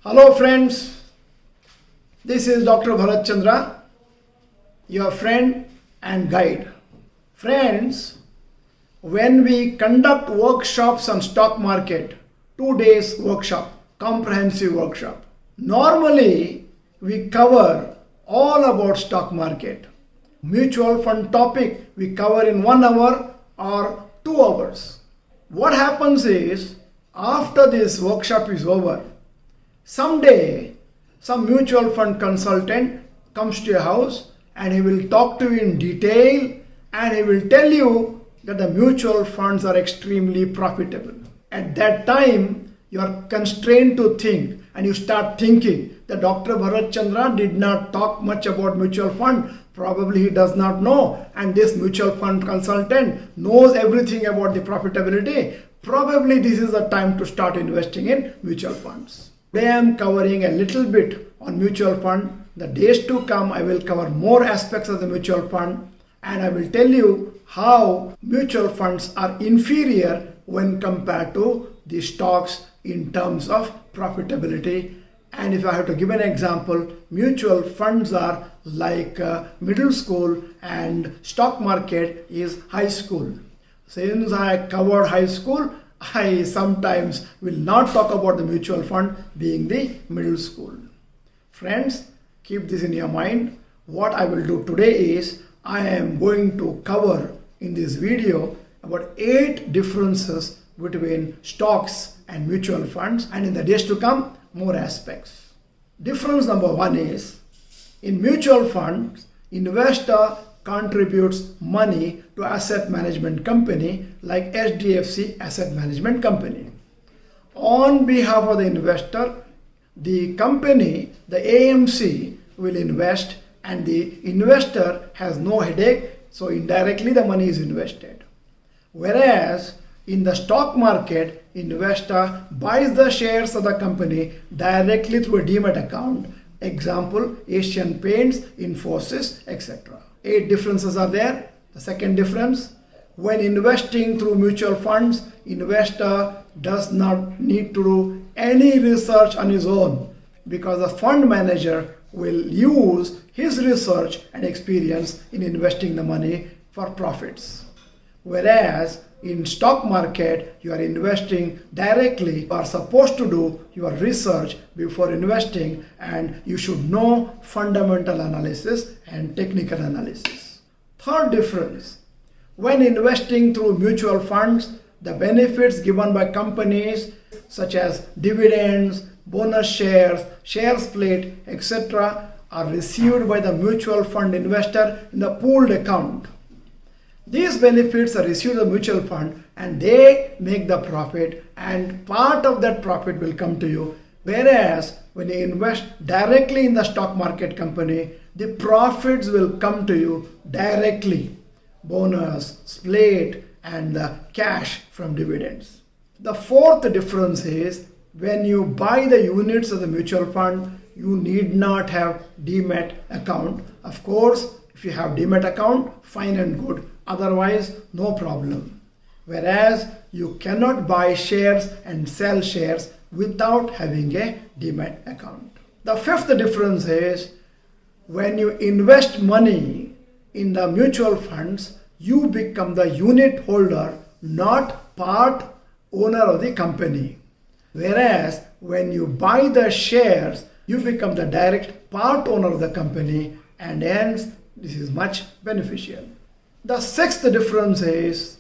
Hello friends, this is Dr.Bharath Chandra, your friend and guide. Friends, when we conduct workshops on stock market, 2 days workshop, comprehensive workshop, normally we cover all about stock market. Mutual fund topic we cover in 1 hour or 2 hours. What happens is, after this workshop is over, someday some mutual fund consultant comes to your house and he will talk to you in detail and he will tell you that the mutual funds are extremely profitable. At that time, you are constrained to think and you start thinking that Dr. Bharath Chandra did not talk much about mutual fund. Probably he does not know, and this mutual fund consultant knows everything about the profitability. Probably this is the time to start investing in mutual funds. Today I am covering a little bit on mutual fund. The days to come I will cover more aspects of the mutual fund and I will tell you how mutual funds are inferior when compared to the stocks in terms of profitability. And if I have to give an example, mutual funds are like middle school and stock market is high school. Since I covered high school, I sometimes will not talk about the mutual fund being the middle school. Friends, keep this in your mind. What I will do today is I am going to cover in this video about 8 differences between stocks and mutual funds, and in the days to come, more aspects. Difference number 1 is, in mutual funds, investor contributes money to asset management company like HDFC Asset Management Company. On behalf of the investor, the company, the AMC, will invest and the investor has no headache, so indirectly the money is invested. Whereas in the stock market, investor buys the shares of the company directly through a demat account. Example, Asian Paints, Infosys, etc. 8 differences are there. The second difference, when investing through mutual funds, investor does not need to do any research on his own because the fund manager will use his research and experience in investing the money for profits. Whereas in stock market, you are investing directly. You are supposed to do your research before investing and you should know fundamental analysis and technical analysis. Third difference, when investing through mutual funds, the benefits given by companies such as dividends, bonus shares, share split, etc. are received by the mutual fund investor in the pooled account. These benefits are received by the mutual fund and they make the profit, and part of that profit will come to you. Whereas when you invest directly in the stock market company, the profits will come to you directly. Bonus, split, and the cash from dividends. The fourth difference is, when you buy the units of the mutual fund, you need not have demat account. Of course, if you have demat account, fine and good. Otherwise, no problem. Whereas you cannot buy shares and sell shares without having a demat account. The fifth difference is, when you invest money in the mutual funds, you become the unit holder, not part owner of the company. Whereas when you buy the shares, you become the direct part owner of the company, and hence this is much beneficial. The sixth difference is,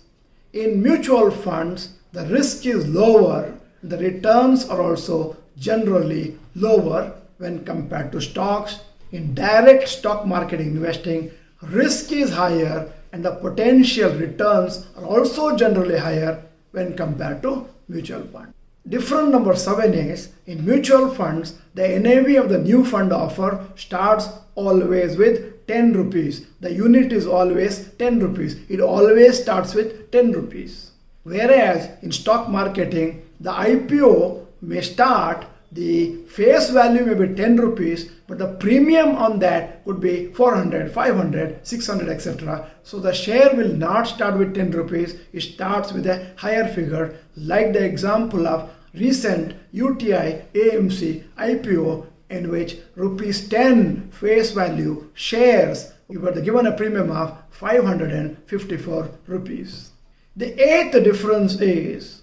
in mutual funds, the risk is lower, the returns are also generally lower when compared to stocks. In direct stock market investing, risk is higher and the potential returns are also generally higher when compared to mutual fund. Difference number 7 is, in mutual funds, the NAV of the new fund offer starts always with 10 rupees. The unit is always 10 rupees. It always starts with 10 rupees. Whereas in stock marketing, the IPO may start, the face value may be 10 rupees, but the premium on that could be 400, 500, 600, etc. So the share will not start with 10 rupees. It starts with a higher figure, like the example of recent UTI AMC IPO in which rupees 10 face value shares were given a premium of 554 rupees. The eighth difference is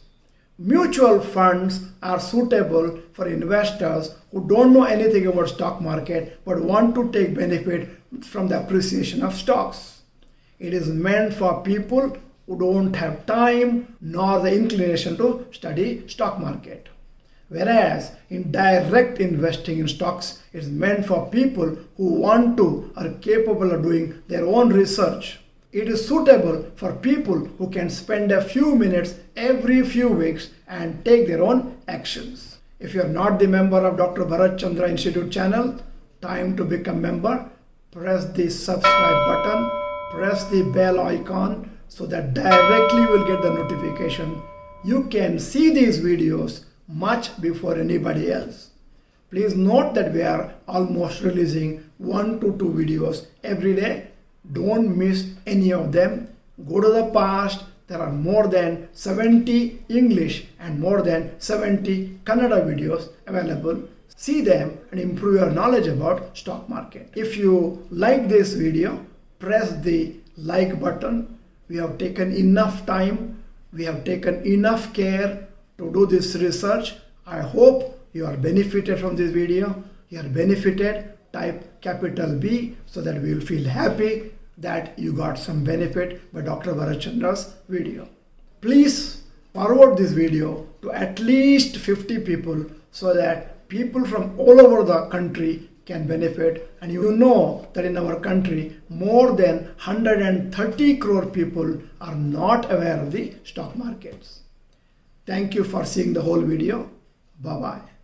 mutual funds are suitable for investors who don't know anything about stock market but want to take benefit from the appreciation of stocks. It is meant for people who don't have time nor the inclination to study stock market. Whereas in direct investing in stocks is meant for people who want to or are capable of doing their own research. It is suitable for people who can spend a few minutes every few weeks and take their own actions. If you are not the member of Dr. Bharath Chandra Institute channel, time to become member. Press the subscribe button, press the bell icon so that directly you will get the notification. You can see these videos much before anybody else. Please note that we are almost releasing 1 to 2 videos every day. Don't miss any of them. Go to the past. There are more than 70 English and more than 70 Kannada videos available. See them and improve your knowledge about stock market. If you like this video, press the like button. We have taken enough time. We have taken enough care to do this research. I hope you are benefited from this video. You are benefited. Type capital B so that we will feel happy that you got some benefit by Dr. Bharath Chandra's video. Please forward this video to at least 50 people so that people from all over the country can benefit. And you know that in our country, more than 130 crore people are not aware of the stock markets. Thank you for seeing the whole video. Bye-bye.